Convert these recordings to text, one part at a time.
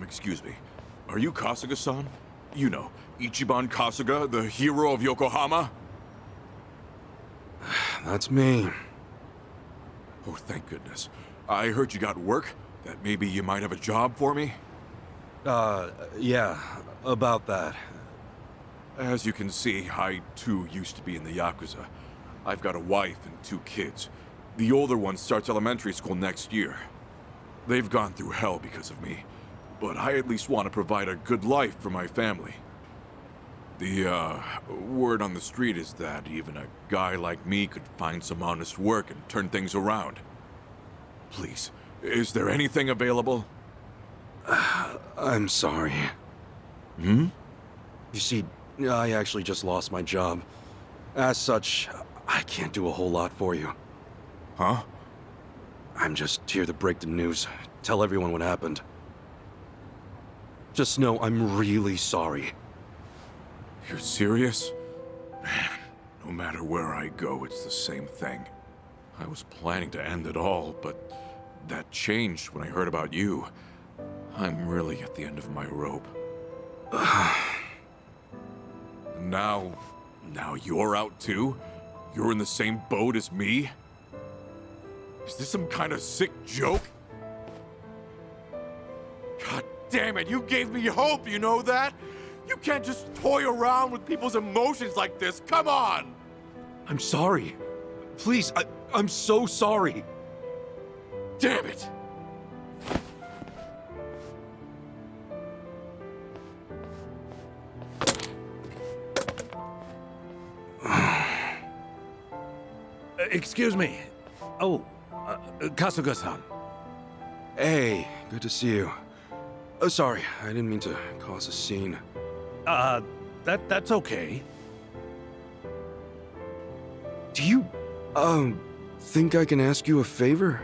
Excuse me. Are you Kasuga-san? You know, Ichiban Kasuga, the hero of Yokohama? That's me. Oh, thank goodness. I heard you got work, that maybe you might have a job for me? Yeah, about that. As you can see, I too used to be in the Yakuza. I've got a wife and 2 kids. The older one starts elementary school next year. They've gone through hell because of me, but I at least want to provide a good life for my family. The, word on the street is that even a guy like me could find some honest work and turn things around. Please, is there anything available? I'm sorry. Hmm? You see, I actually just lost my job. As such, I can't do a whole lot for you. Huh? I'm just here to break the news, tell everyone what happened. Just know I'm really sorry. You're serious? Man, no matter where I go, it's the same thing. I was planning to end it all, but that changed when I heard about you. I'm really at the end of my rope. Now you're out too? You're in the same boat as me? Is this some kind of sick joke? God damn it, you gave me hope, you know that? You can't just toy around with people's emotions like this, come on! I'm sorry. Please, I'm so sorry. Damn it! Excuse me. Oh, Kasuga-san. Hey, good to see you. Oh, sorry, I didn't mean to cause a scene. That's okay. Do you, think I can ask you a favor?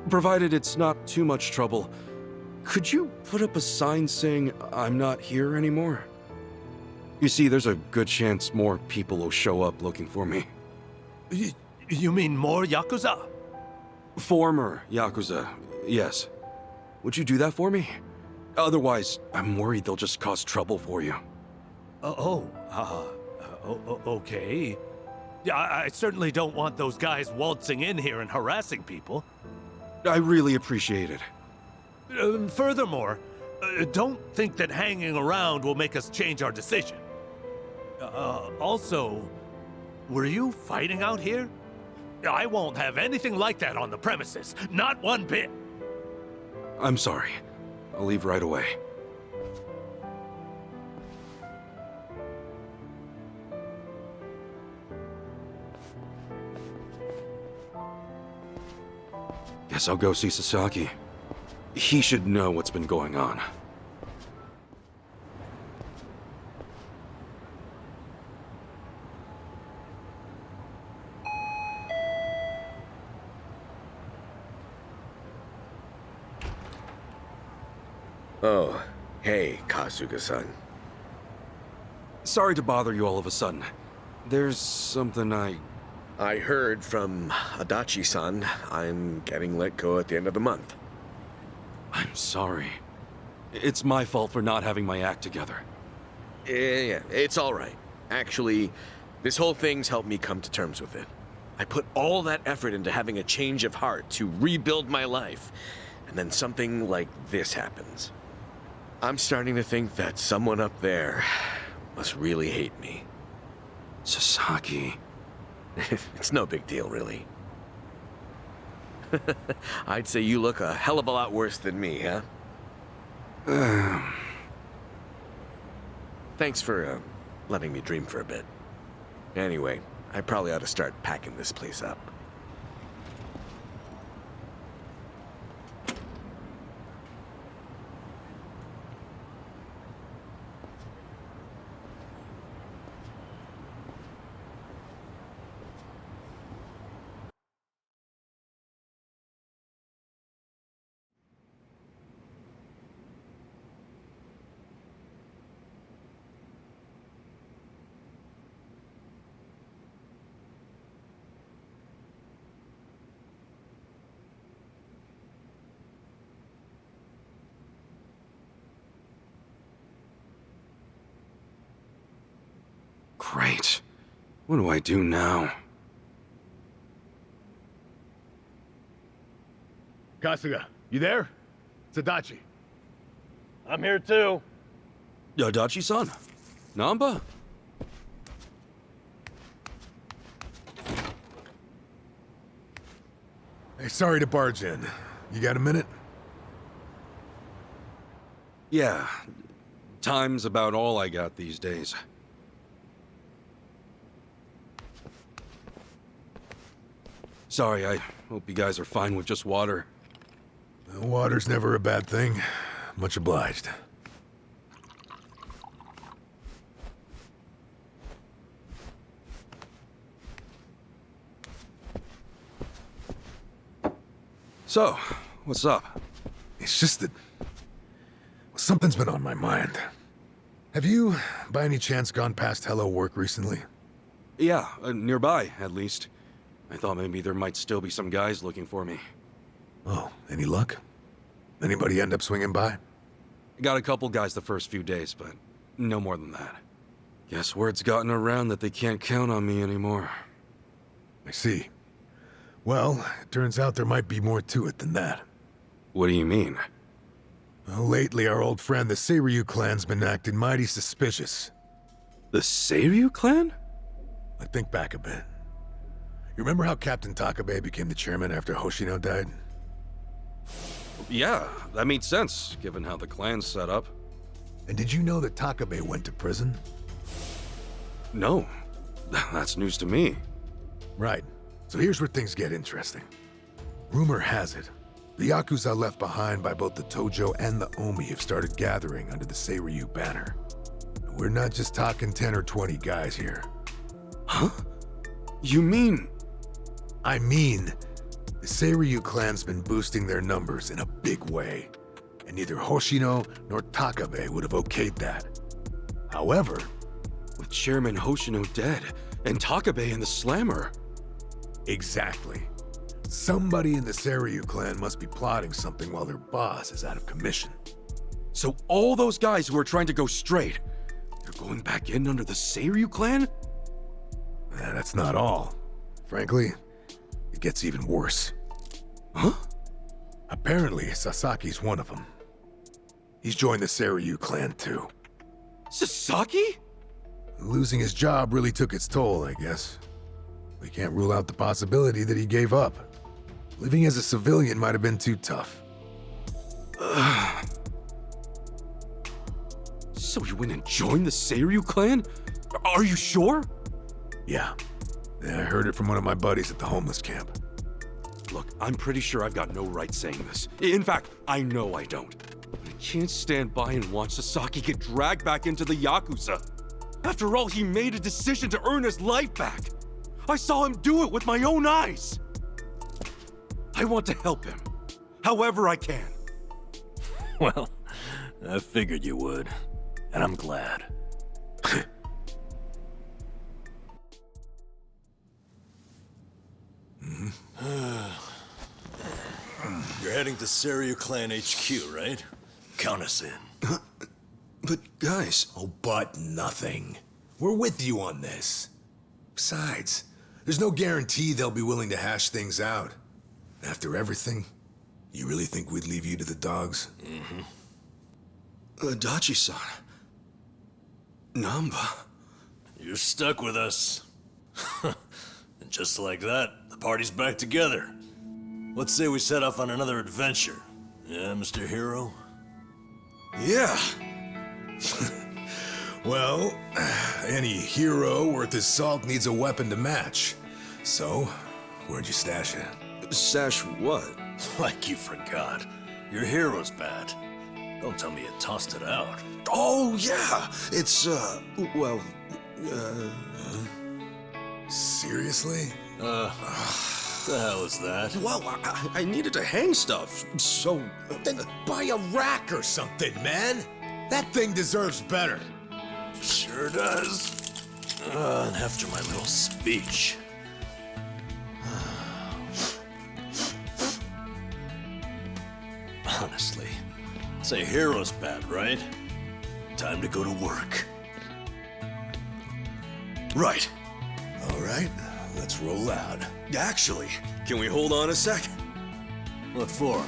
Provided it's not too much trouble, could you put up a sign saying I'm not here anymore? You see, there's a good chance more people will show up looking for me. You mean more Yakuza? Former Yakuza, yes. Would you do that for me? Otherwise, I'm worried they'll just cause trouble for you. Okay. Yeah, I certainly don't want those guys waltzing in here and harassing people. I really appreciate it. Furthermore, don't think that hanging around will make us change our decision. Also, were you fighting out here? I won't have anything like that on the premises, not one bit. I'm sorry. I'll leave right away. Guess I'll go see Sasaki. He should know what's been going on. Oh, hey, Kasuga-san. Sorry to bother you all of a sudden. There's something I heard from Adachi-san I'm getting let go at the end of the month. I'm sorry. It's my fault for not having my act together. Yeah, it's all right. Actually, this whole thing's helped me come to terms with it. I put all that effort into having a change of heart to rebuild my life, and then something like this happens. I'm starting to think that someone up there must really hate me. Sasaki. It's no big deal, really. I'd say you look a hell of a lot worse than me, huh? Thanks for letting me dream for a bit. Anyway, I probably ought to start packing this place up. Great. What do I do now? Kasuga, you there? It's Adachi. I'm here too. Adachi-san? Namba? Hey, sorry to barge in. You got a minute? Yeah. Time's about all I got these days. Sorry, I hope you guys are fine with just water. Water's never a bad thing. Much obliged. So, what's up? It's just that... something's been on my mind. Have you, by any chance, gone past Hello Work recently? Yeah, nearby, at least. I thought maybe there might still be some guys looking for me. Oh, any luck? Anybody end up swinging by? Got a couple guys the first few days, but no more than that. Guess word's gotten around that they can't count on me anymore. I see. Well, it turns out there might be more to it than that. What do you mean? Well, lately, our old friend, the Seiryu clan's been acting mighty suspicious. The Seiryu clan? I think back a bit. You remember how Captain Takabe became the chairman after Hoshino died? Yeah, that made sense, given how the clan's set up. And did you know that Takabe went to prison? No, that's news to me. Right. So here's where things get interesting. Rumor has it, the Yakuza left behind by both the Tojo and the Omi have started gathering under the Seiryu banner. We're not just talking 10 or 20 guys here. Huh? You mean... I mean, the Seiryu clan's been boosting their numbers in a big way, and neither Hoshino nor Takabe would have okayed that. However, with Chairman Hoshino dead, and Takabe in the slammer... Exactly. Somebody in the Seiryu clan must be plotting something while their boss is out of commission. So all those guys who are trying to go straight, they're going back in under the Seiryu clan? That's not all. Frankly, it gets even worse. Huh? Apparently, Sasaki's one of them. He's joined the Seiryu clan too. Sasaki? Losing his job really took its toll, I guess. We can't rule out the possibility that he gave up. Living as a civilian might have been too tough. So he went and joined the Seiryu clan? Are you sure? Yeah. I heard it from one of my buddies at the homeless camp. Look, I'm pretty sure I've got no right saying this. In fact, I know I don't. I can't stand by and watch Sasaki get dragged back into the Yakuza. After all, he made a decision to earn his life back. I saw him do it with my own eyes. I want to help him, however I can. Well, I figured you would, and I'm glad. You're heading to Seiryu Clan HQ, right? Count us in. But guys... Oh, but nothing. We're with you on this. Besides, there's no guarantee they'll be willing to hash things out. After everything, you really think we'd leave you to the dogs? Adachi-san. Namba. You're stuck with us. And just like that, the party's back together. Let's say we set off on another adventure. Yeah, Mr. Hero? Yeah. Well, any hero worth his salt needs a weapon to match. So, where'd you stash it? Sash what? Like you forgot. Your hero's bad. Don't tell me you tossed it out. Oh, yeah. It's, well, Seriously? What the hell is that? well, I needed to hang stuff, so... Then buy a rack or something, man! That thing deserves better. Sure does. And after my little speech. Honestly, say hero's bad, right? Time to go to work. Right. All right, let's roll out. Actually, can we hold on a sec? What for?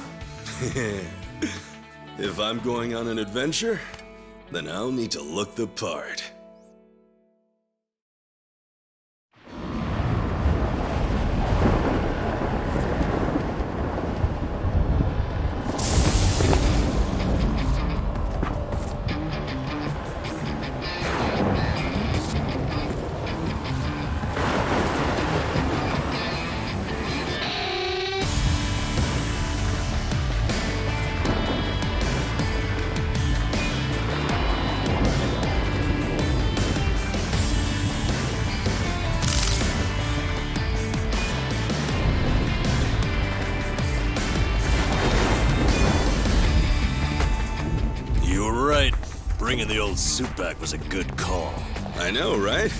If I'm going on an adventure, then I'll need to look the part. You were right. Bringing the old suit back was a good call. I know, right?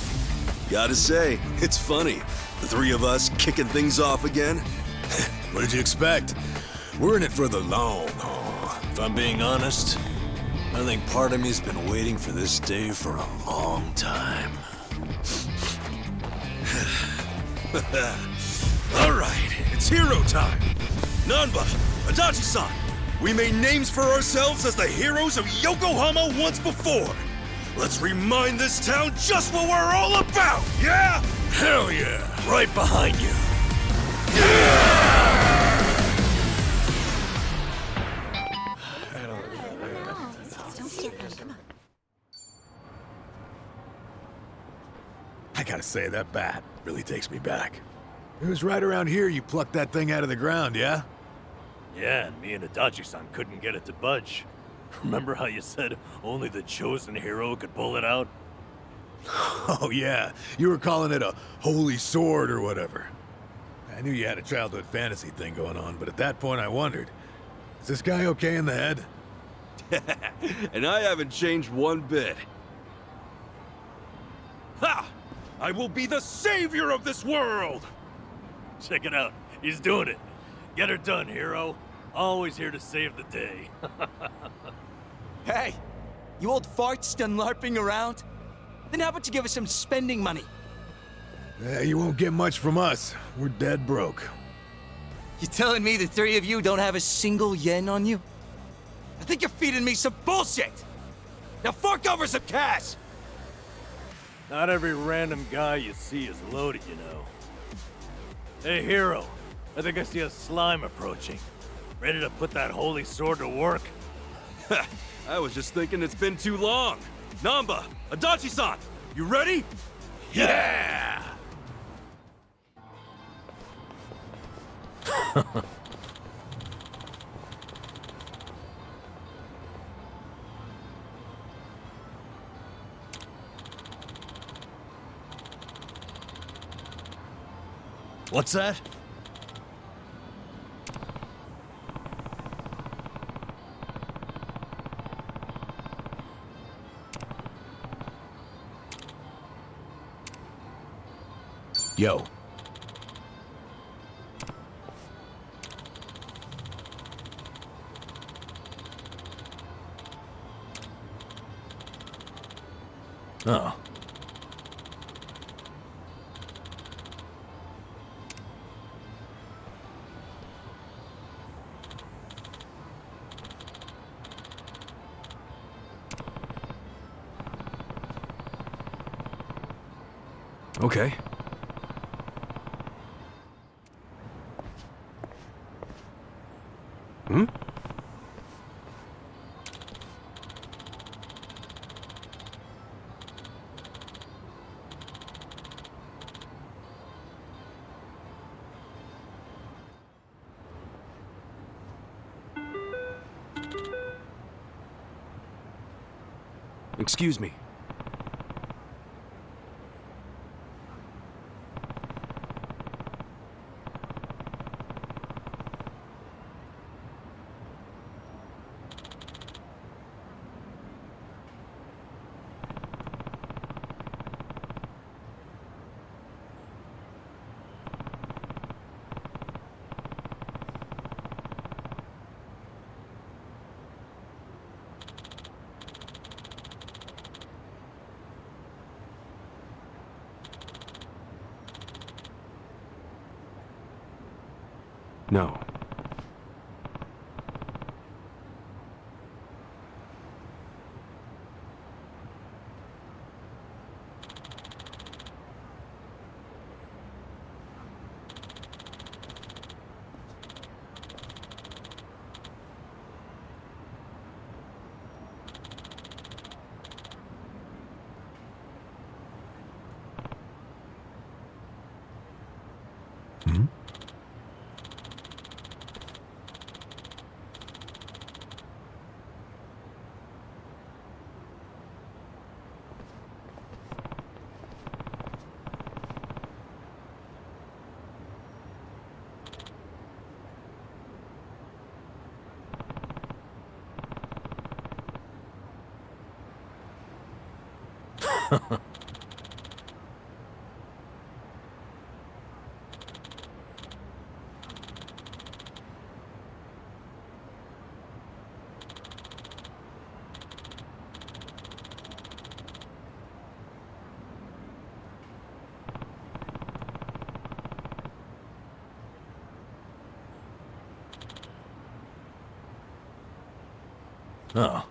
Gotta say, it's funny. The three of us kicking things off again. What did you expect? We're in it for the long haul. If I'm being honest, I think part of me's been waiting for this day for a long time. All right, it's hero time. Nanba, Adachi-san, we made names for ourselves as the heroes of Yokohama once before. Let's remind this town just what we're all about, yeah? Hell yeah! Right behind you. Don't stare at him. Come on. I gotta say, that bat really takes me back. It was right around here you plucked that thing out of the ground, yeah? Yeah, and me and Adachi-san couldn't get it to budge. Remember how you said only the chosen hero could pull it out? Oh yeah, you were calling it a holy sword or whatever. I knew you had a childhood fantasy thing going on, but at that point I wondered, is this guy okay in the head? And I haven't changed one bit. Ha! I will be the savior of this world! Check it out. He's doing it. Get her done, hero. Always here to save the day. Hey, you old farts done LARPing around? Then how about you give us some spending money? Yeah, you won't get much from us. We're dead broke. You telling me the three of you don't have a single yen on you? I think you're feeding me some bullshit! Now fork over some cash! Not every random guy you see is loaded, you know. Hey, hero. I think I see a slime approaching. Ready to put that holy sword to work? I was just thinking it's been too long. Namba, Adachi-san, you ready? Yeah! What's that? Yo. Oh. Okay. Hmm? Excuse me. No. Oh.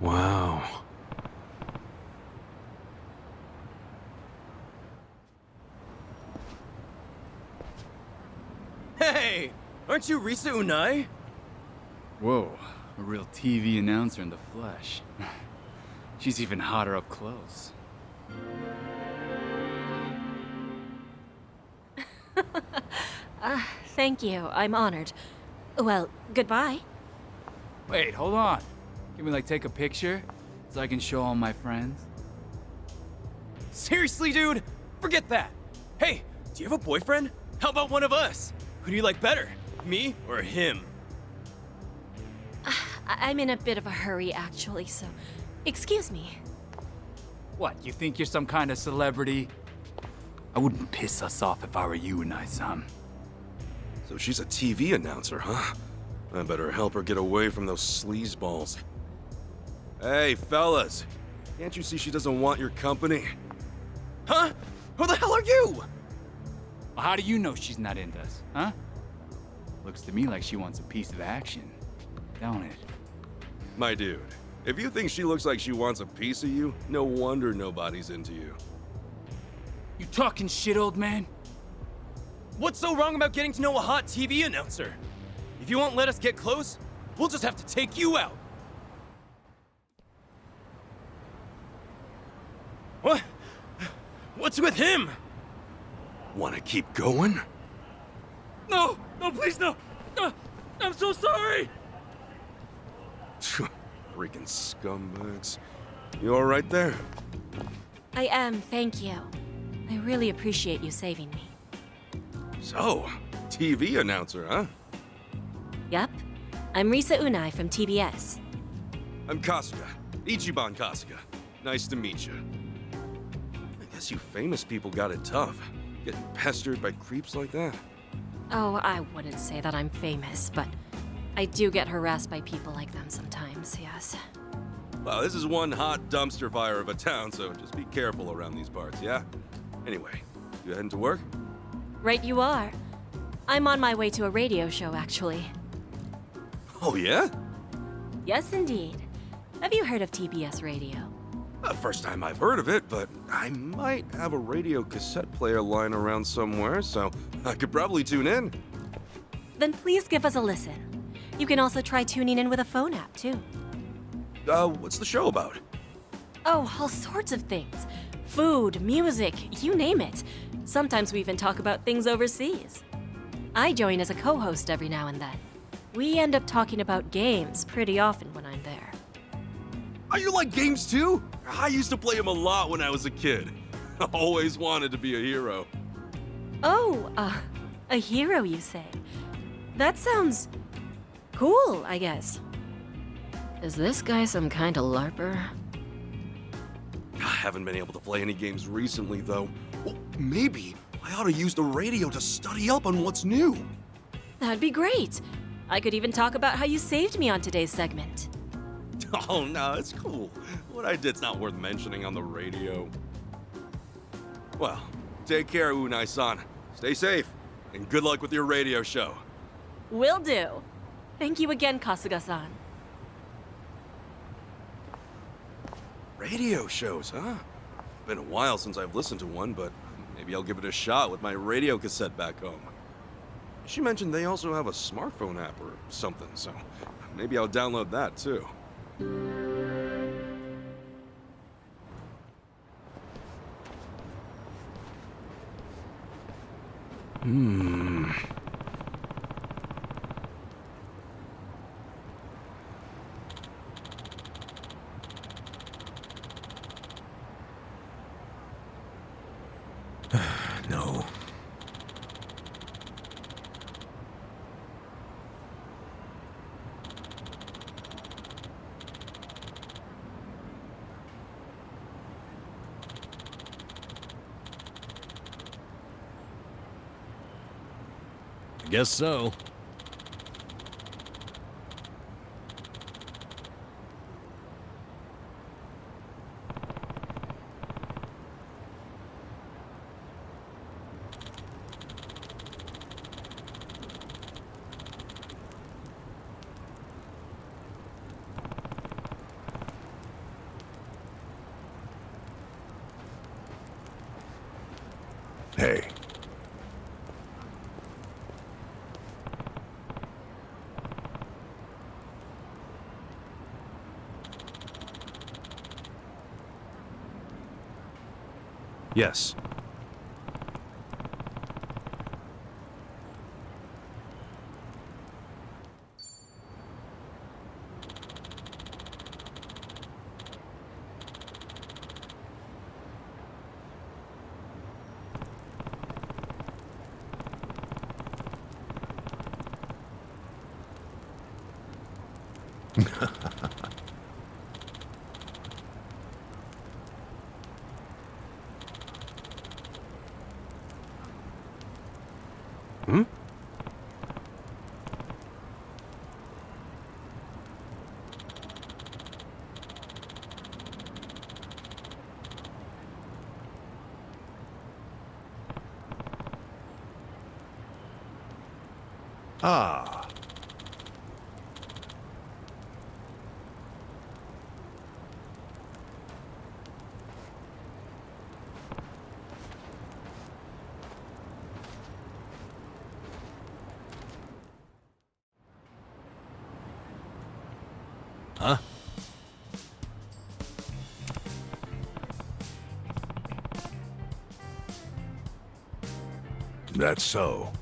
Wow. Hey! Aren't you Risa Unai? Whoa, a real TV announcer in the flesh. She's even hotter up close. Thank you. I'm honored. Well, goodbye. Wait, hold on. Can we, like, take a picture? So I can show all my friends? Seriously, dude? Forget that. Hey, do you have a boyfriend? How about one of us? Who do you like better? Me or him? I'm in a bit of a hurry, actually, so excuse me. What, you think you're some kind of celebrity? I wouldn't piss us off if I were you, Nice-san. So she's a TV announcer, huh? I better help her get away from those sleazeballs. Hey, fellas. Can't you see she doesn't want your company? Huh? Who the hell are you? Well, how do you know she's not into us, huh? Looks to me like she wants a piece of action, don't it? My dude, if you think she looks like she wants a piece of you, no wonder nobody's into you. You talking shit, old man? What's so wrong about getting to know a hot TV announcer? If you won't let us get close, we'll just have to take you out. What? What's with him? Wanna keep going? No! No, please, no! I'm so sorry! Freaking scumbags. You alright there? I am, thank you. I really appreciate you saving me. So, TV announcer, huh? Yup. I'm Risa Unai from TBS. I'm Kasuga. Ichiban Kasuga. Nice to meet you. I guess you famous people got it tough. Getting pestered by creeps like that. Oh, I wouldn't say that I'm famous, but I do get harassed by people like them sometimes, yes. Well, this is one hot dumpster fire of a town, so just be careful around these parts, yeah? Anyway, you heading to work? Right you are. I'm on my way to a radio show, actually. Oh, yeah? Yes, indeed. Have you heard of TBS Radio? First time I've heard of it, but I might have a radio cassette player lying around somewhere, so I could probably tune in. Then please give us a listen. You can also try tuning in with a phone app, too. What's the show about? Oh, all sorts of things. Food, music, you name it. Sometimes we even talk about things overseas. I join as a co-host every now and then. We end up talking about games pretty often when I'm there. Are you like games too? I used to play them a lot when I was a kid. I always wanted to be a hero. Oh, a hero, you say? That sounds cool, I guess. Is this guy some kind of LARPer? I haven't been able to play any games recently, though. Well, maybe I ought to use the radio to study up on what's new. That'd be great. I could even talk about how you saved me on today's segment. Oh, no, it's cool. What I did's not worth mentioning on the radio. Well, take care, Unai-san. Stay safe, and good luck with your radio show. Will do. Thank you again, Kasuga-san. Radio shows, huh? Been a while since I've listened to one, but maybe I'll give it a shot with my radio cassette back home. She mentioned they also have a smartphone app or something, so maybe I'll download that too. No. Guess so. Hey. Yes. Hmm? Ah. Huh? That's so.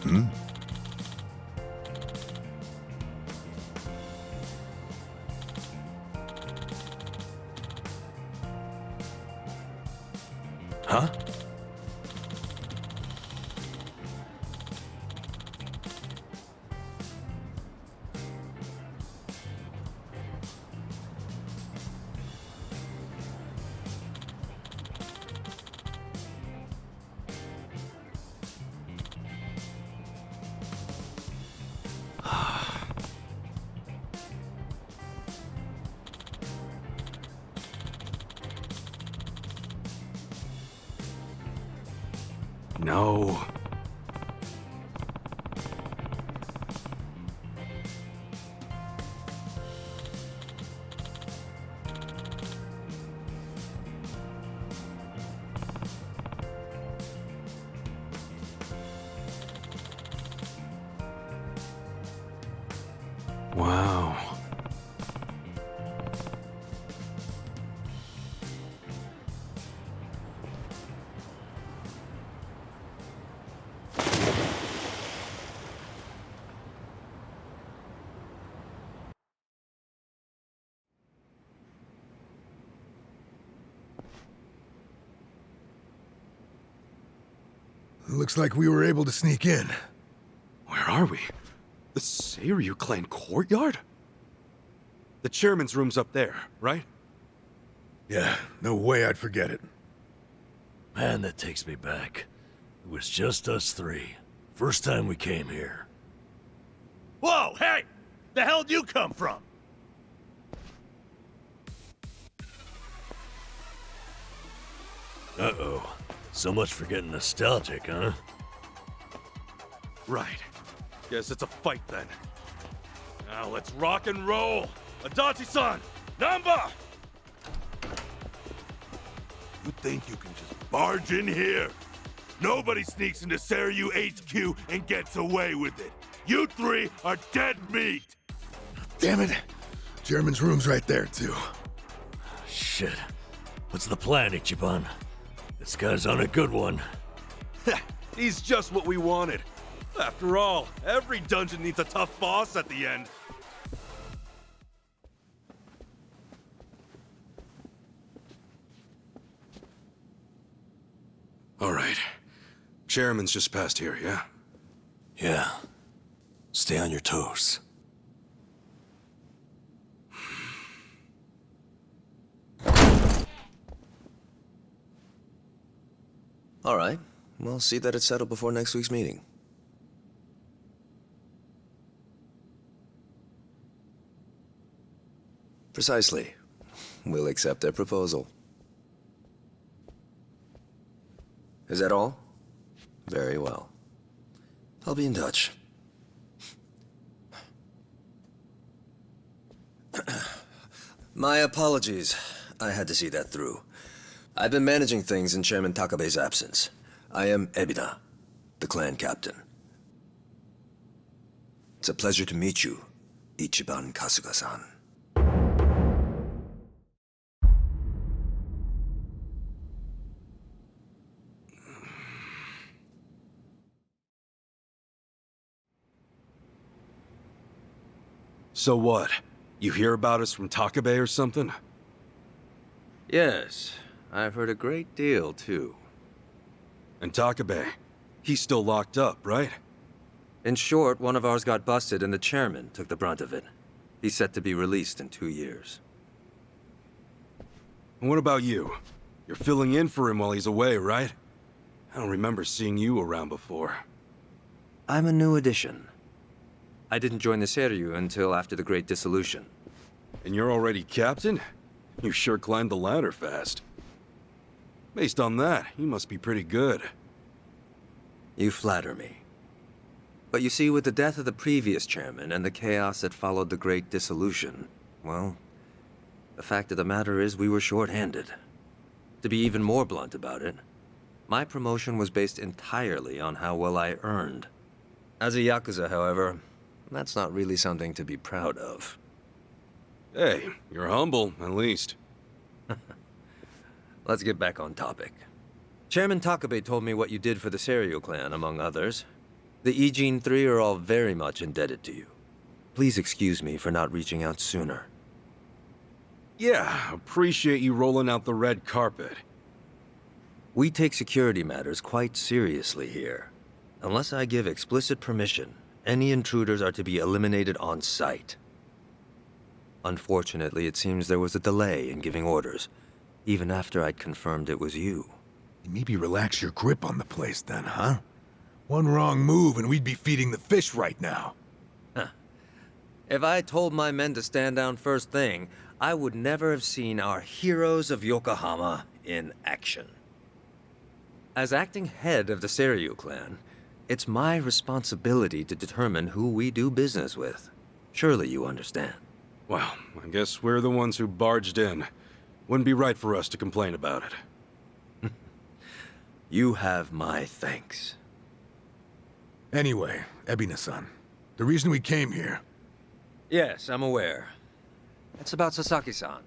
Hmm? Huh? No. Wow. Looks like we were able to sneak in. Where are we? The Seiryu clan courtyard? The chairman's room's up there, right? Yeah, no way I'd forget it. Man, that takes me back. It was just us three. First time we came here. Whoa, hey! The hell'd you come from? Uh-oh. So much for getting nostalgic, huh? Right. Guess it's a fight then. Now let's rock and roll! Adachi-san! Namba! You think you can just barge in here? Nobody sneaks into Seiryu HQ and gets away with it. You three are dead meat! Damn it. Chairman's room's right there, too. Shit. What's the plan, Ichiban? This guy's on a good one. He's just what we wanted. After all, every dungeon needs a tough boss at the end. All right. Chairman's just past here, yeah? Yeah. Stay on your toes. All right. We'll see that it's settled before next week's meeting. Precisely. We'll accept their proposal. Is that all? Very well. I'll be in touch. My apologies. I had to see that through. I've been managing things in Chairman Takabe's absence. I am Ebina, the clan captain. It's a pleasure to meet you, Ichiban Kasuga-san. So what? You hear about us from Takabe or something? Yes, I've heard a great deal, too. And Takabe, he's still locked up, right? In short, one of ours got busted and the chairman took the brunt of it. He's set to be released in 2 years. And what about you? You're filling in for him while he's away, right? I don't remember seeing you around before. I'm a new addition. I didn't join the Seiryu until after the Great Dissolution. And you're already captain? You sure climbed the ladder fast. Based on that, you must be pretty good. You flatter me. But you see, with the death of the previous chairman and the chaos that followed the Great Dissolution, well, the fact of the matter is we were short-handed. To be even more blunt about it, my promotion was based entirely on how well I earned. As a Yakuza, however, that's not really something to be proud of. Hey, you're humble, at least. Let's get back on topic. Chairman Takabe told me what you did for the Seiryu clan, among others. The Ijin 3 are all very much indebted to you. Please excuse me for not reaching out sooner. Yeah, appreciate you rolling out the red carpet. We take security matters quite seriously here. Unless I give explicit permission, any intruders are to be eliminated on sight. Unfortunately, it seems there was a delay in giving orders, even after I'd confirmed it was you. Maybe relax your grip on the place then, huh? One wrong move and we'd be feeding the fish right now. If I told my men to stand down first thing, I would never have seen our heroes of Yokohama in action. As acting head of the Seiryu clan, it's my responsibility to determine who we do business with. Surely you understand. Well, I guess we're the ones who barged in. Wouldn't be right for us to complain about it. You have my thanks. Anyway, Ebina-san, the reason we came here... Yes, I'm aware. It's about Sasaki-san.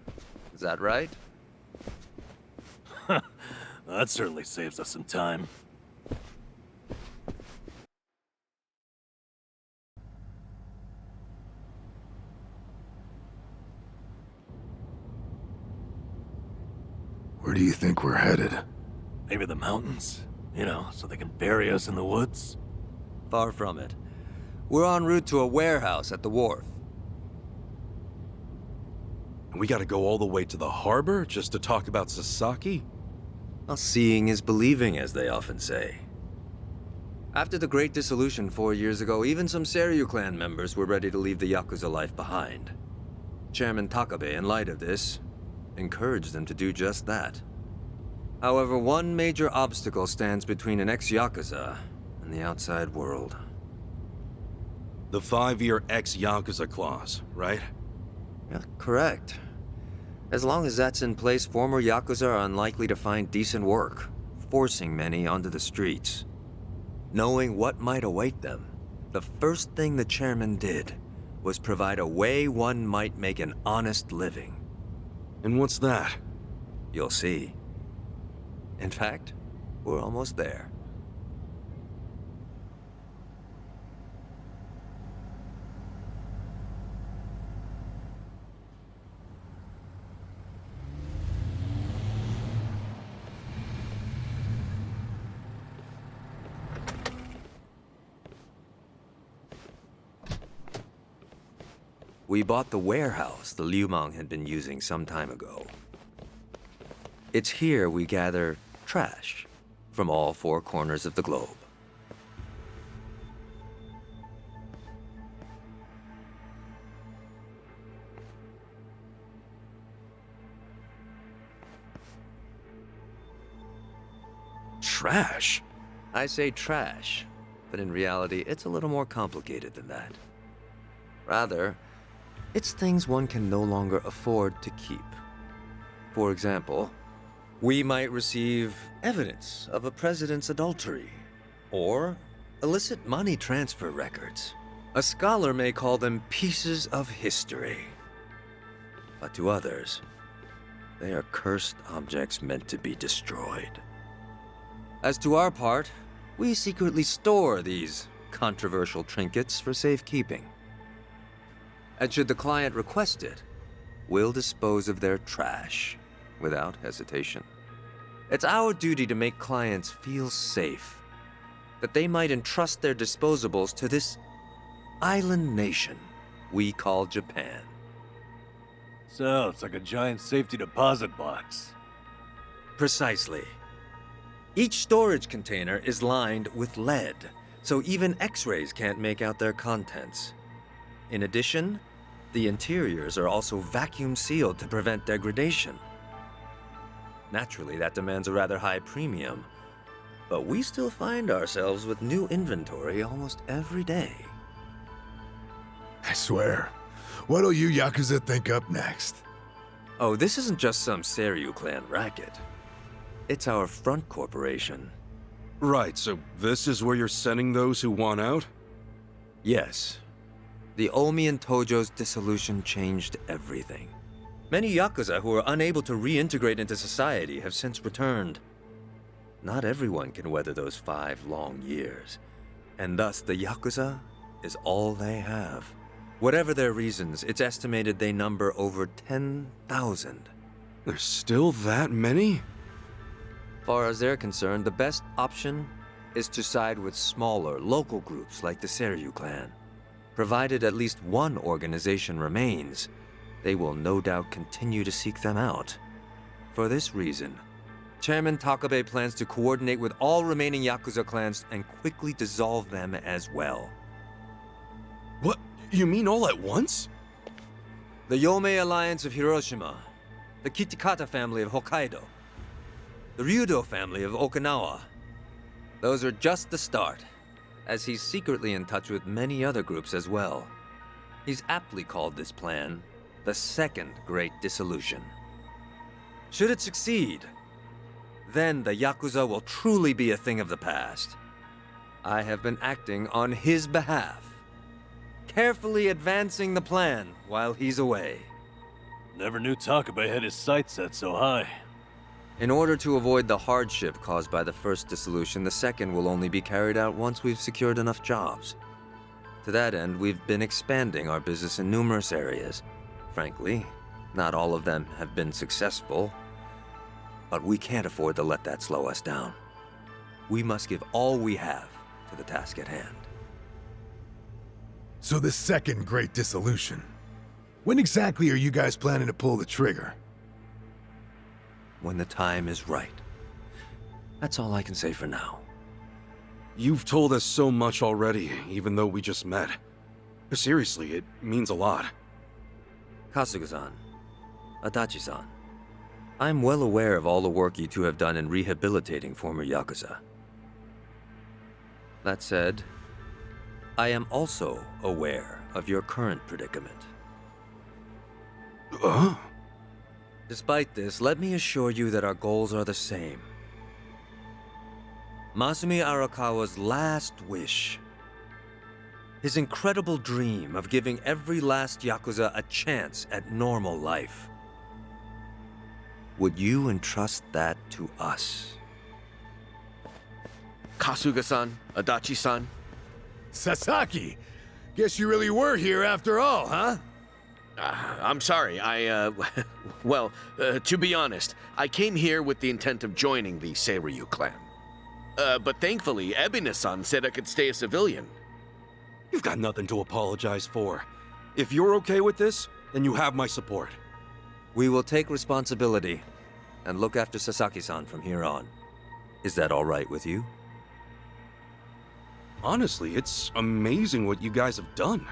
Is that right? That certainly saves us some time. Where do you think we're headed? Maybe the mountains? You know, so they can bury us in the woods? Far from it. We're en route to a warehouse at the wharf. We gotta go all the way to the harbor just to talk about Sasaki? Well, seeing is believing, as they often say. After the Great Dissolution 4 years ago, even some Seiryu clan members were ready to leave the Yakuza life behind. Chairman Takabe, in light of this, encouraged them to do just that. However, one major obstacle stands between an ex-Yakuza and the outside world. The 5-year ex-Yakuza clause, right? Yeah, correct. As long as that's in place, former Yakuza are unlikely to find decent work, forcing many onto the streets. Knowing what might await them, the first thing the chairman did was provide a way one might make an honest living. And what's that? You'll see. In fact, we're almost there. We bought the warehouse the Liumang had been using some time ago. It's here we gather trash from all 4 corners of the globe. Trash? I say trash, but in reality, it's a little more complicated than that. Rather, it's things one can no longer afford to keep. For example, we might receive evidence of a president's adultery, or illicit money transfer records. A scholar may call them pieces of history. But to others, they are cursed objects meant to be destroyed. As to our part, we secretly store these controversial trinkets for safekeeping. And should the client request it, we'll dispose of their trash without hesitation. It's our duty to make clients feel safe, that they might entrust their disposables to this island nation we call Japan. So, it's like a giant safety deposit box. Precisely. Each storage container is lined with lead, so even X-rays can't make out their contents. In addition, the interiors are also vacuum sealed to prevent degradation. Naturally, that demands a rather high premium, but we still find ourselves with new inventory almost every day. I swear. What'll you Yakuza think up next? Oh, this isn't just some Seiryu clan racket. It's our front corporation. Right, so this is where you're sending those who want out? Yes. The Omi and Tojo's dissolution changed everything. Many Yakuza who are unable to reintegrate into society have since returned. Not everyone can weather those 5 long years, and thus the Yakuza is all they have. Whatever their reasons, it's estimated they number over 10,000. There's still that many? Far as they're concerned, the best option is to side with smaller, local groups like the Seiryu clan. Provided at least one organization remains, they will no doubt continue to seek them out. For this reason, Chairman Takabe plans to coordinate with all remaining Yakuza clans and quickly dissolve them as well. What? You mean all at once? The Yomei Alliance of Hiroshima, the Kitakata family of Hokkaido, the Ryudo family of Okinawa. Those are just the start, as he's secretly in touch with many other groups as well. He's aptly called this plan the Second Great Dissolution. Should it succeed, then the Yakuza will truly be a thing of the past. I have been acting on his behalf, carefully advancing the plan while he's away. Never knew Takabe had his sights set so high. In order to avoid the hardship caused by the first dissolution, the second will only be carried out once we've secured enough jobs. To that end, we've been expanding our business in numerous areas. Frankly, not all of them have been successful, but we can't afford to let that slow us down. we must give all we have to the task at hand. So the second great dissolution. When exactly are you guys planning to pull the trigger? When the time is right. That's all I can say for now. You've told us so much already, even though we just met. Seriously, it means a lot. Kasuga-san, Adachi-san, I'm well aware of all the work you two have done in rehabilitating former Yakuza. That said, I am also aware of your current predicament. Despite this, let me assure you that our goals are the same. Masumi Arakawa's last wish, his incredible dream of giving every last Yakuza a chance at normal life. Would you entrust that to us? Kasuga-san, Adachi-san. Sasaki! Guess you really were here after all, huh? I'm sorry, well, to be honest, I came here with the intent of joining the Seiryu clan. But thankfully, Ebina-san said I could stay a civilian. You've got nothing to apologize for. If you're okay with this, then you have my support. We will take responsibility and look after Sasaki-san from here on. Is that all right with you? Honestly, it's amazing what you guys have done.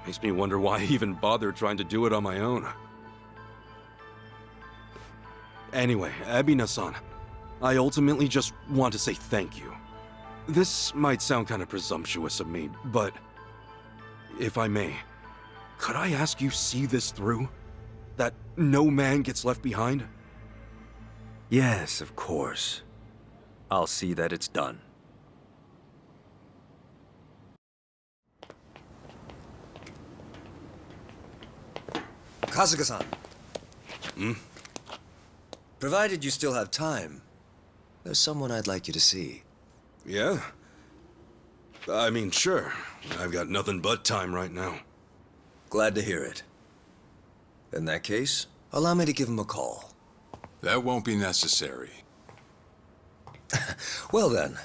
Makes me wonder why I even bothered trying to do it on my own. Anyway, Ebina-san, I ultimately just want to say thank you. This might sound kind of presumptuous of me, but if I may, could I ask you see this through? That no man gets left behind? Yes, of course. I'll see that it's done. Kasuga-san. Provided you still have time, there's someone I'd like you to see. Yeah? I mean, sure. I've got nothing but time right now. Glad to hear it. In that case, allow me to give him a call. That won't be necessary. Well then,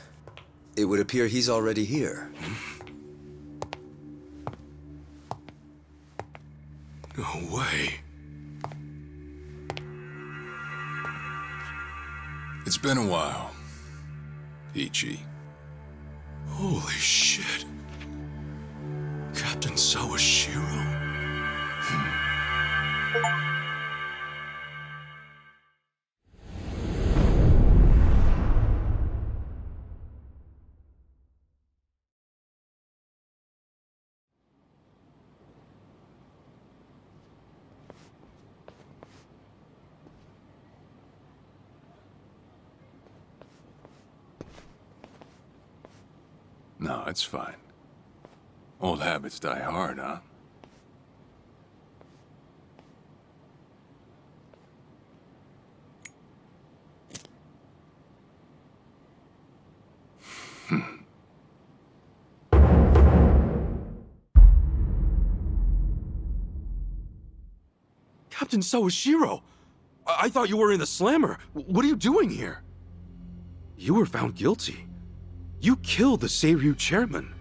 it would appear he's already here. No way. It's been a while, Ichi. Holy shit. Captain Sawashiro? No, it's fine. Old habits die hard, huh? Captain Sawashiro! I thought you were in the slammer. What are you doing here? You were found guilty. You killed the Seiryu chairman.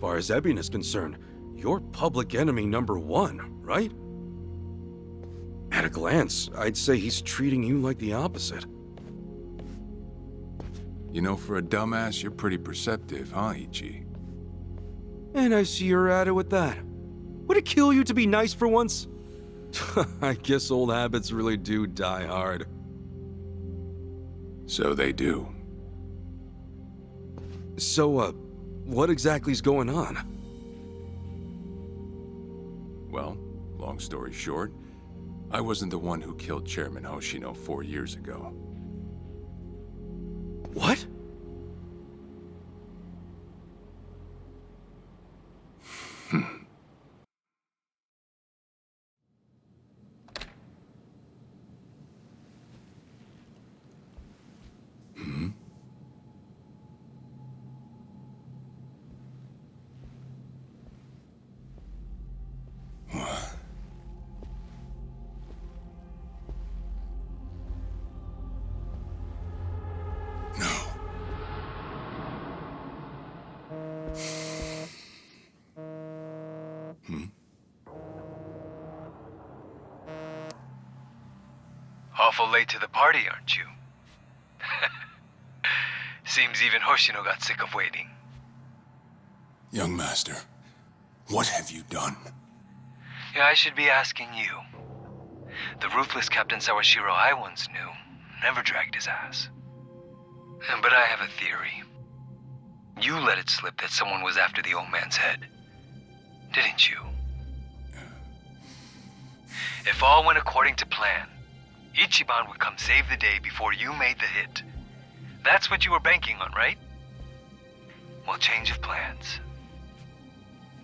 Far as Ebin is concerned, you're public enemy #1, right? At a glance, I'd say he's treating you like the opposite. You know, for a dumbass, you're pretty perceptive, huh, Ichi? And I see you're at it with that. Would it kill you to be nice for once? I guess old habits really do die hard. So they do. So, what exactly's going on? Well, long story short, I wasn't the one who killed Chairman Hoshino 4 years ago. What? awful late to the party, aren't you? Seems even Hoshino got sick of waiting. Young master, what have you done? Yeah, I should be asking you. The ruthless Captain Sawashiro I once knew never dragged his ass. But I have a theory. You let it slip that someone was after the old man's head, didn't you? If all went according to plan, Ichiban would come save the day before you made the hit. That's what you were banking on, right? Well, change of plans.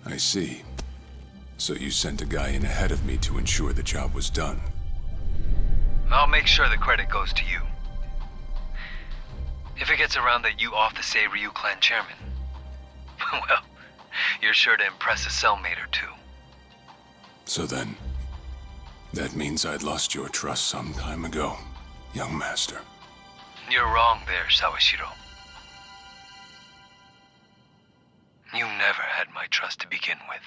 I see. So you sent a guy in ahead of me to ensure the job was done. I'll make sure the credit goes to you. If it gets around that you off the Seiryu clan chairman, well, you're sure to impress a cellmate or two. So then, that means I'd lost your trust some time ago, young master. You're wrong there, Sawashiro. You never had my trust to begin with.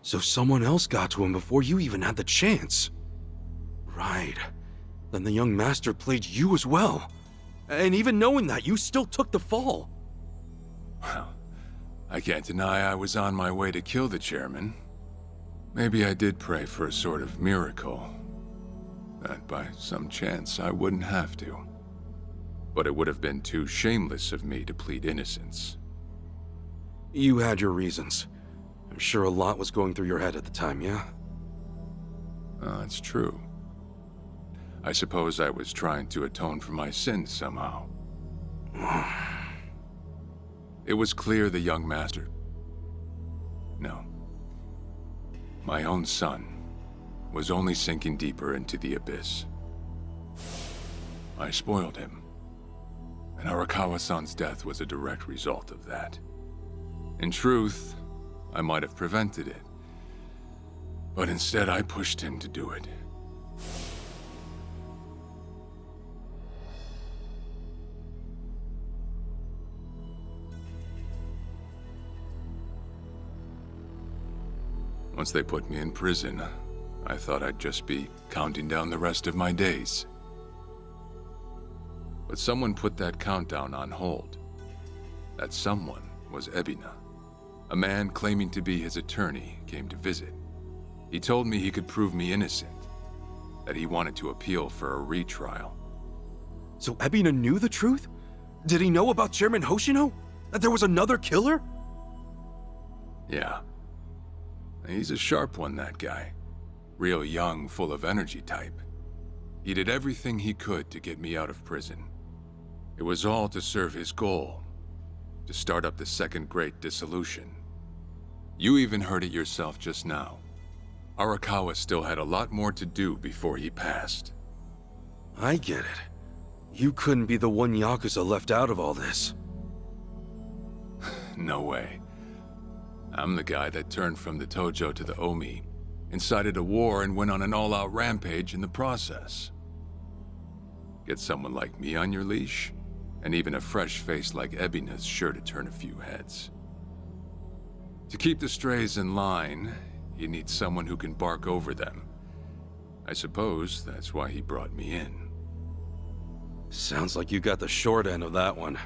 So someone else got to him before you even had the chance. Right. Then the young master played you as well. And even knowing that, you still took the fall. Well, I can't deny I was on my way to kill the chairman. Maybe I did pray for a sort of miracle. That by some chance I wouldn't have to. But it would have been too shameless of me to plead innocence. You had your reasons. I'm sure a lot was going through your head at the time, yeah? That's true. I suppose I was trying to atone for my sins somehow. It was clear the young master... No. My own son was only sinking deeper into the abyss. I spoiled him. And Arakawa-san's death was a direct result of that. In truth, I might have prevented it. But instead, I pushed him to do it. Once they put me in prison, I thought I'd just be counting down the rest of my days. But someone put that countdown on hold. That someone was Ebina. A man claiming to be his attorney came to visit. He told me he could prove me innocent, that he wanted to appeal for a retrial. So Ebina knew the truth? Did he know about Chairman Hoshino? That there was another killer? Yeah. He's a sharp one, that guy. Real young, full of energy type. He did everything he could to get me out of prison. It was all to serve his goal, to start up the second great dissolution. You even heard it yourself just now. Arakawa still had a lot more to do before he passed. I get it. You couldn't be the one Yakuza left out of all this. No way. I'm the guy that turned from the Tojo to the Omi, incited a war and went on an all-out rampage in the process. Get someone like me on your leash, and even a fresh face like Ebina's sure to turn a few heads. To keep the strays in line, you need someone who can bark over them. I suppose that's why he brought me in. Sounds like you got the short end of that one.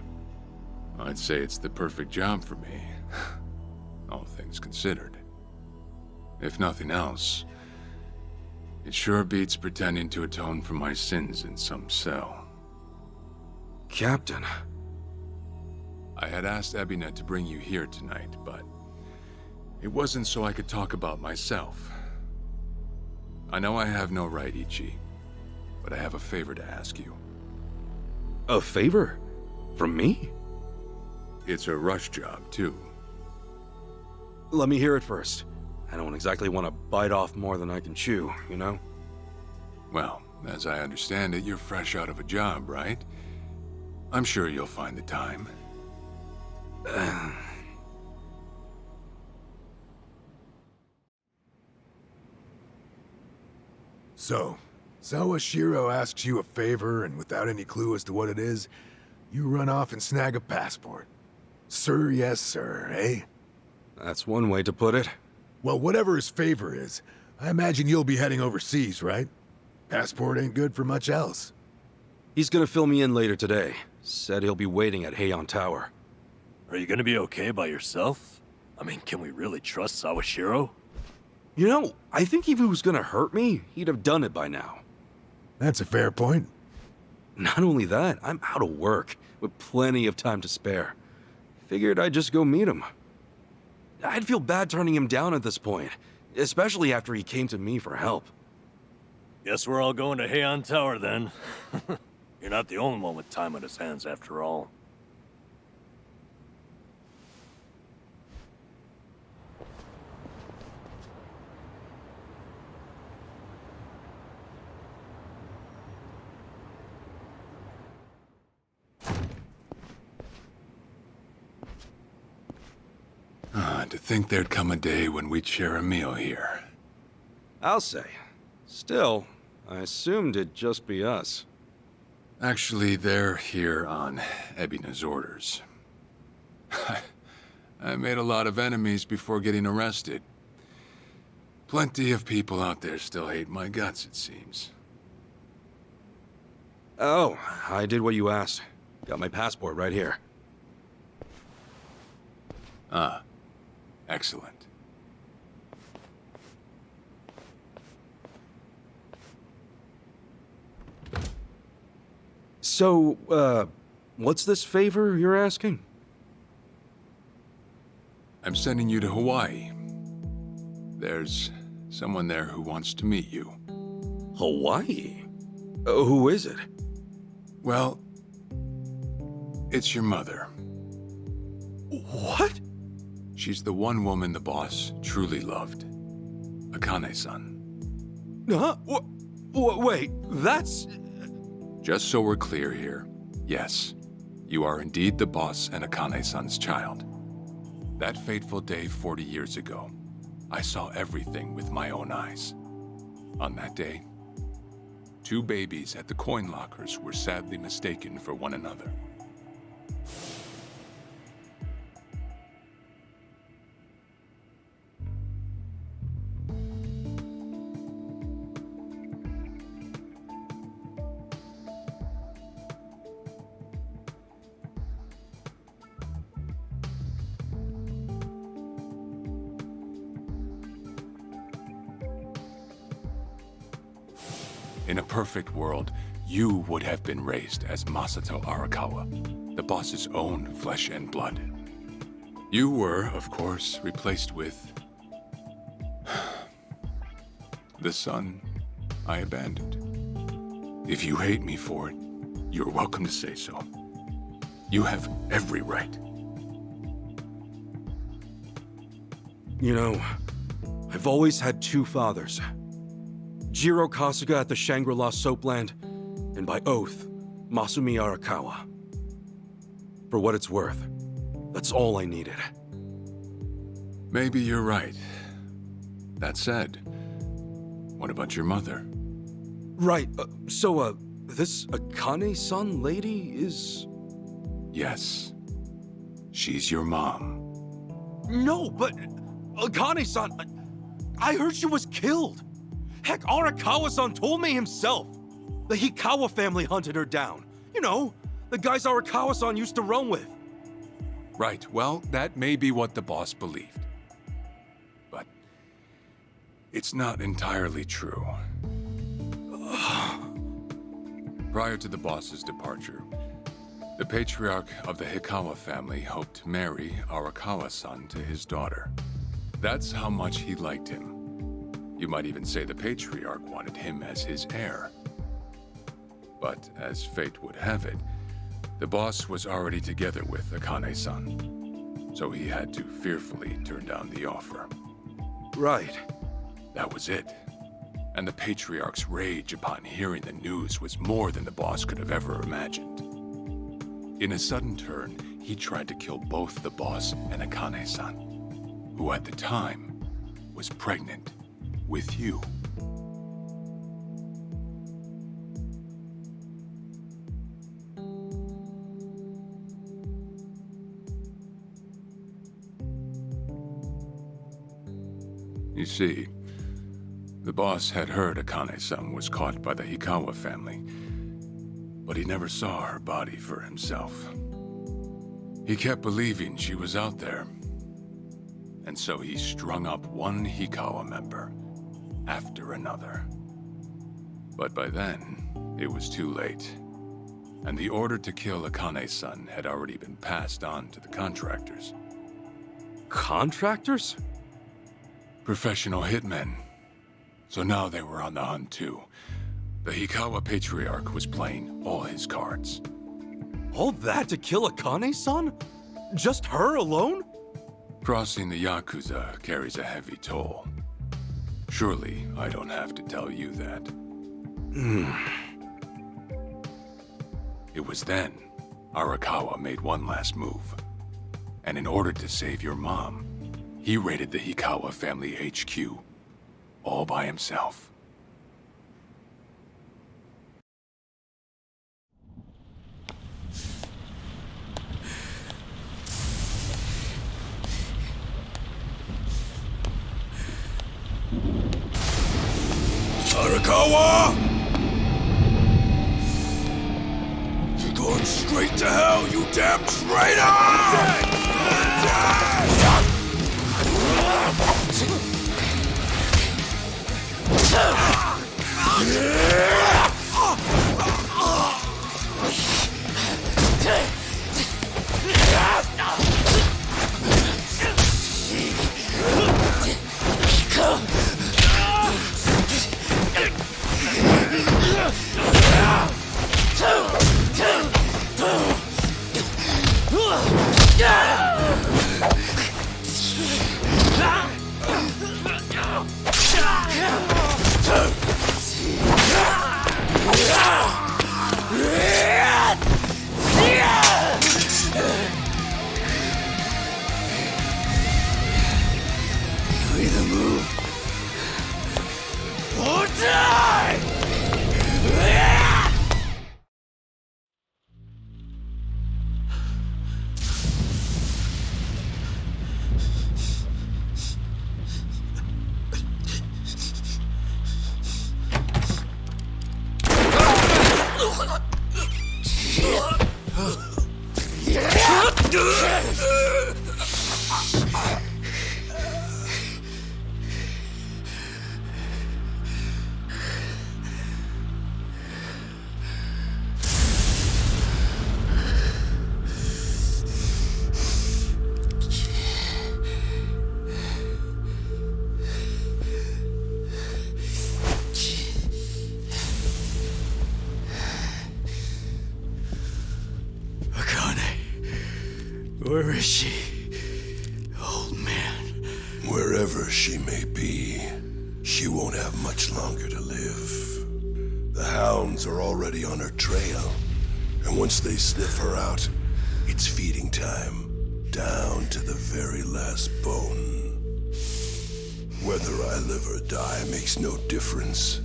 I'd say it's the perfect job for me, all things considered. If nothing else, it sure beats pretending to atone for my sins in some cell. Captain. I had asked Ebina to bring you here tonight, but it wasn't so I could talk about myself. I know I have no right, Ichi, but I have a favor to ask you. A favor? From me? It's a rush job, too. Let me hear it first. I don't exactly want to bite off more than I can chew, you know? Well, as I understand it, you're fresh out of a job, right? I'm sure you'll find the time. So, Sawashiro asks you a favor, and without any clue as to what it is, you run off and snag a passport. Sir, yes, sir, eh? That's one way to put it. Well, whatever his favor is, I imagine you'll be heading overseas, right? Passport ain't good for much else. He's gonna fill me in later today. Said he'll be waiting at Heian Tower. Are you gonna be okay by yourself? I mean, can we really trust Sawashiro? You know, I think if he was gonna hurt me, he'd have done it by now. That's a fair point. Not only that, I'm out of work, with plenty of time to spare. Figured I'd just go meet him. I'd feel bad turning him down at this point, especially after he came to me for help. Guess we're all going to Heian Tower then. You're not the only one with time on his hands after all. To think there'd come a day when we'd share a meal here. I'll say. Still, I assumed it'd just be us. Actually, they're here on Ebina's orders. I made a lot of enemies before getting arrested. Plenty of people out there still hate my guts, it seems. Oh, I did what you asked. Got my passport right here. Ah, excellent. So, what's this favor you're asking? I'm sending you to Hawaii. There's someone there who wants to meet you. Hawaii? Who is it? Well, it's your mother. What? She's the one woman the boss truly loved. Akane-san. Huh? Wait, that's... Just so we're clear here, yes, you are indeed the boss and Akane-san's child. That fateful day 40 years ago, I saw everything with my own eyes. On that day, 2 babies at the coin lockers were sadly mistaken for one another. In a perfect world, you would have been raised as Masato Arakawa, the boss's own flesh and blood. You were, of course, replaced with the son I abandoned. If you hate me for it, you're welcome to say so. You have every right. You know, I've always had 2 fathers. Jiro Kasuga at the Shangri-La Soapland, and by oath, Masumi Arakawa. For what it's worth, that's all I needed. Maybe you're right. That said, what about your mother? Right, so, this Akane-san lady is... Yes. She's your mom. No, but... Akane-san... I heard she was killed! Heck, Arakawa-san told me himself! The Hikawa family hunted her down. You know, the guys Arakawa-san used to roam with. Right, well, that may be what the boss believed. But it's not entirely true. Prior to the boss's departure, The patriarch of the Hikawa family hoped to marry Arakawa-san to his daughter. That's how much he liked him. You might even say the patriarch wanted him as his heir. But as fate would have it, the boss was already together with Akane-san, so he had to fearfully turn down the offer. Right. That was it. And the patriarch's rage upon hearing the news was more than the boss could have ever imagined. In a sudden turn, he tried to kill both the boss and Akane-san, who at the time was pregnant with you. You see, the boss had heard Akane-san was caught by the Hikawa family, but he never saw her body for himself. He kept believing she was out there, and so he strung up one Hikawa member after another. But by then, it was too late, and the order to kill Akane-san had already been passed on to the contractors. Contractors? Professional hitmen. So now they were on the hunt too. The Hikawa patriarch was playing all his cards. All that to kill Akane-san? Just her alone? Crossing the Yakuza carries a heavy toll. Surely I don't have to tell you that. It was then Arakawa made one last move. And in order to save your mom, he raided the Hikawa family HQ, all by himself. Arakawa! You're going straight to hell, you damn traitor! You either move or die! Where is she, old man? Wherever she may be, she won't have much longer to live. The hounds are already on her trail, and once they sniff her out, it's feeding time, down to the very last bone. Whether I live or die makes no difference.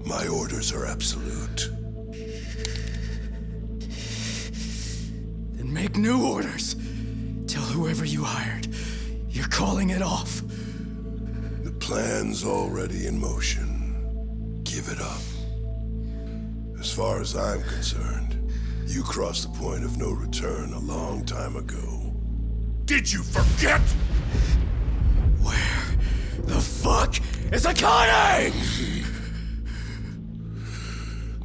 My orders are absolute. Make new orders. Tell whoever you hired, you're calling it off. The plan's already in motion. Give it up. As far as I'm concerned, you crossed the point of no return a long time ago. Did you forget? Where the fuck is Akane?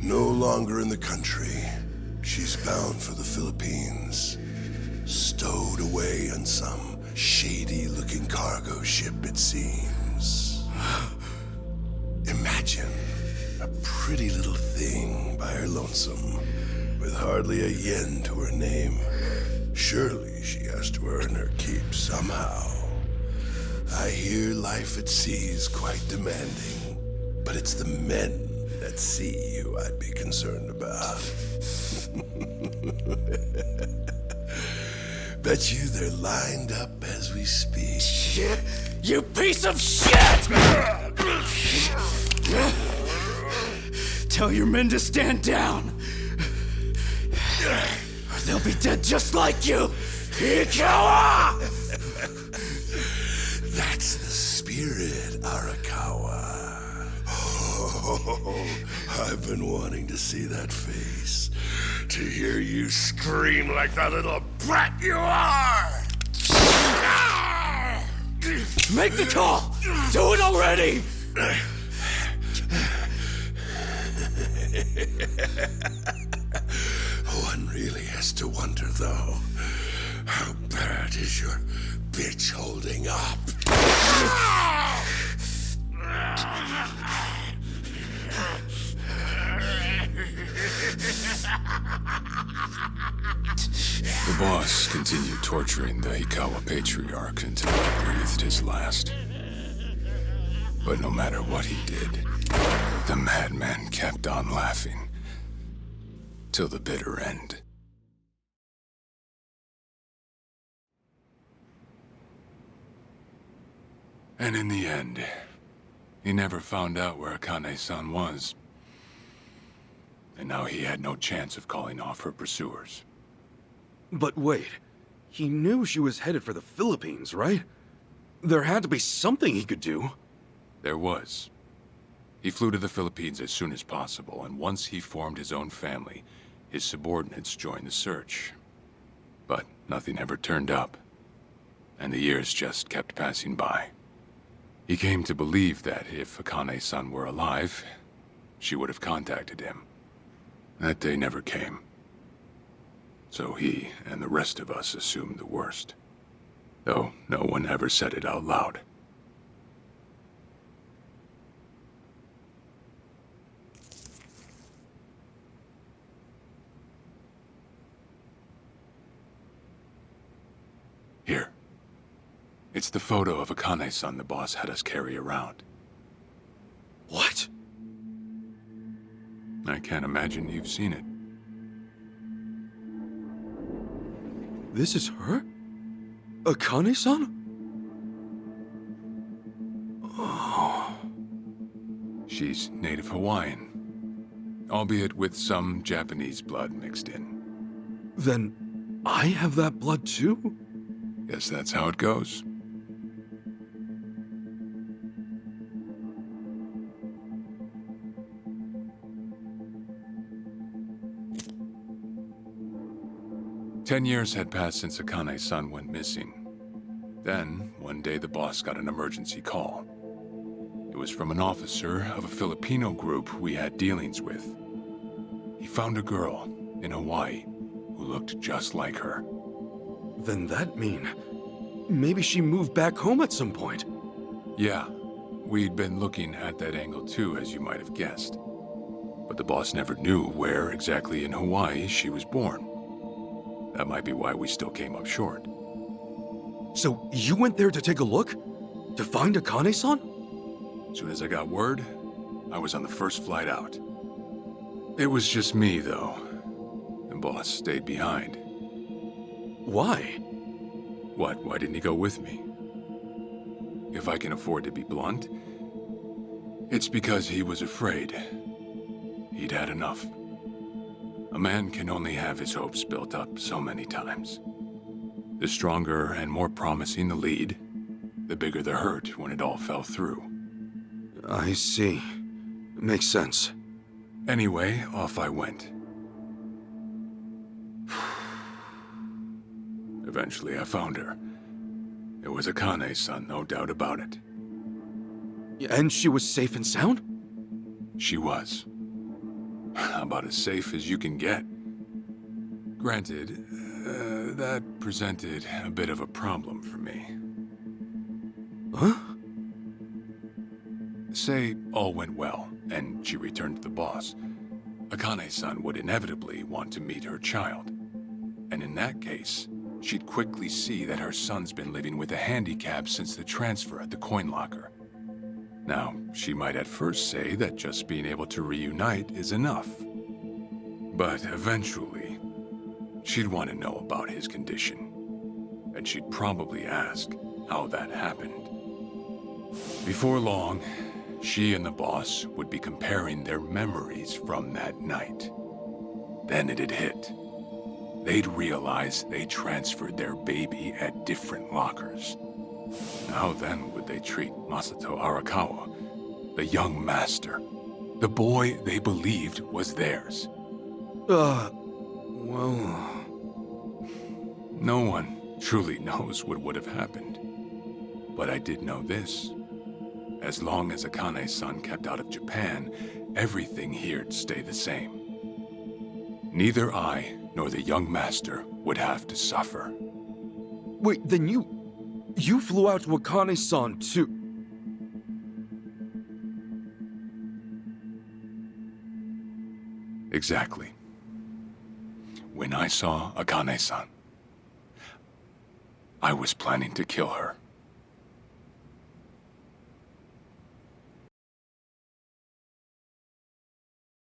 No longer in the country. She's bound for the Philippines. Stowed away on some shady-looking cargo ship, it seems. Imagine a pretty little thing by her lonesome, with hardly a yen to her name. Surely she has to earn her keep somehow. I hear life at sea is quite demanding, but it's the men at sea who I'd be concerned about. Bet you they're lined up as we speak. Shit! You piece of shit! Tell your men to stand down. Or they'll be dead just like you! Ikawa! That's the spirit, Arakawa. Oh, I've been wanting to see that face. To hear you scream like the little brat you are! Make the call! Do it already! One really has to wonder, though, how bad is your bitch holding up? The boss continued torturing the Ikawa patriarch until he breathed his last. But no matter what he did, the madman kept on laughing. Till the bitter end. And in the end, he never found out where Akane-san was. And now he had no chance of calling off her pursuers. But wait, he knew she was headed for the Philippines, right? There had to be something he could do. There was. He flew to the Philippines as soon as possible, and once he formed his own family, his subordinates joined the search. But nothing ever turned up, and the years just kept passing by. He came to believe that if Akane-san were alive, she would have contacted him. That day never came. So he and the rest of us assumed the worst. Though no one ever said it out loud. Here. It's the photo of Akane-san the boss had us carry around. What? I can't imagine you've seen it. This is her? Akane-san? Oh. She's native Hawaiian, albeit with some Japanese blood mixed in. Then I have that blood too? Guess that's how it goes. Ten years had passed since Akane-san went missing. Then, one day the boss got an emergency call. It was from an officer of a Filipino group we had dealings with. He found a girl in Hawaii who looked just like her. Then that mean maybe she moved back home at some point. Yeah, we'd been looking at that angle too, as you might have guessed. But the boss never knew where exactly in Hawaii she was born. That might be why we still came up short. So you went there to take a look? To find Akane-san? As soon as I got word, I was on the first flight out. It was just me, though. The boss stayed behind. Why? What? Why didn't he go with me? If I can afford to be blunt, it's because he was afraid. He'd had enough. A man can only have his hopes built up so many times. The stronger and more promising the lead, the bigger the hurt when it all fell through. I see. Makes sense. Anyway, off I went. Eventually I found her. It was Akane-san, no doubt about it. And she was safe and sound? She was. About as safe as you can get. Granted, that presented a bit of a problem for me. Huh? Say all went well, and she returned to the boss. Akane-san would inevitably want to meet her child. And in that case, she'd quickly see that her son's been living with a handicap since the transfer at the coin locker. Now, she might at first say that just being able to reunite is enough. But eventually, she'd want to know about his condition. And she'd probably ask how that happened. Before long, she and the boss would be comparing their memories from that night. Then it'd hit. They'd realize they transferred their baby at different lockers. How then would they treat Masato Arakawa, the young master, the boy they believed was theirs? Well... No one truly knows what would have happened. But I did know this. As long as Akane-san kept out of Japan, everything here'd stay the same. Neither I nor the young master would have to suffer. Wait, then you flew out to Akane-san too? Exactly. When I saw Akane-san, I was planning to kill her.